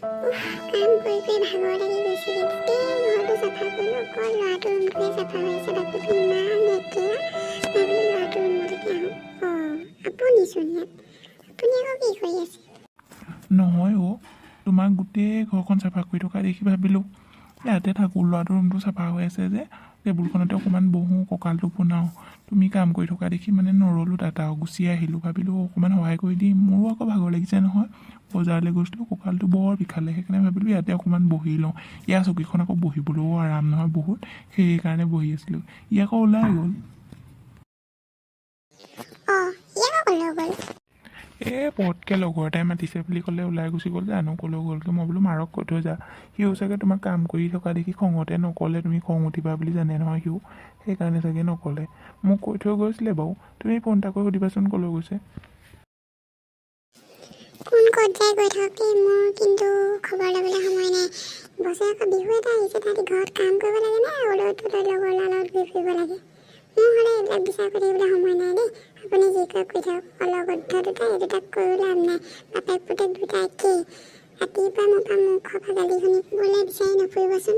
কাম কৰি কৰি ভাগৰ লাগি গৈছে। গোটেই ঘৰটো চাফা কৰিলোঁ, অকল ল'ৰাটোৰ ৰুমটোহে চাফা হৈ আছে। বাকীটো ইমান লেতেৰা। মই বোলো ল'ৰাটোৰ ৰুমলৈকে আহোঁ। আপুনিচোন ইয়াত, আপুনি আকৌ কি কৰি আছে? নহয় তোমাক গোটেই ঘৰখন চাফা কৰি থকা দেখি ভাবিলোঁ ইয়াতে থাকোঁ। ল'ৰাটোৰ ৰুমটো চাফা হৈ আছে যে টেবুলখনতে অকণমান বহোঁ, কঁকালটো পোনাওঁ। তুমি কাম কৰি থকা দেখি মানে নৰলোঁ, তাত আৰু গুচি আহিলোঁ। ভাবিলোঁ অকণমান সহায় কৰি দিম, মোৰো আকৌ ভাগৰ লাগিছে নহয়। বজাৰলৈ গৈছিলোঁ, কঁকালটো বৰ বিষালে। সেইকাৰণে ভাবিলোঁ ইয়াতে অকণমান বহি লওঁ। ইয়াৰ চকীখন আকৌ বহিবলৈও আৰাম নহয় বহুত, সেইকাৰণে বহি আছিলোঁ। ই আকৌ ওলাই গ'ল। পটকৈ লগৰ এটাই মাতিছে বুলি ক'লে ওলাই গুচি গ'ল। জানো ক'লৈ গ'লগৈ। মই বোলো মাৰক কৈ থৈ যা। সিও চাগে তোমাক কাম কৰি থকা দেখি খঙতে নক'লে, তুমি খং উঠিবা বুলি জানে নহয় সিও, সেইকাৰণে চাগে নক'লে। মোক কৈ থৈ গৈছিলে বাৰু। তুমি ফোন এটা কৰি সুধিবাচোন ক'লৈ গৈছে। কোন ক'ত যায় গৈ থাকক দেই, মোৰ কিন্তু খবৰ ল'বলৈ সময় নাই। বছৰে আকৌ বিহু এটা আহিছে, তাহাঁতি ঘৰত কাম কৰিব লাগে নে ওলাই তোলাই লগৰ ল'ৰাৰ লগত ঘূৰি ফুৰিব লাগে? মোৰ হ'লে এইবিলাক বিচাৰ কৰি থাকিবলৈ সময় নাই দেই। আপুনি যি কয় কৰি থাকক। অলগদ্ধ দুটা, এই দুটাক কৈও লাভ নাই। বাপেক পুতেক দুটা একেই। ৰাতিপুৱা মোৰ পৰা মুখৰ পৰা গালি শুনিবলৈ বিচাৰি নুফুৰিবচোন।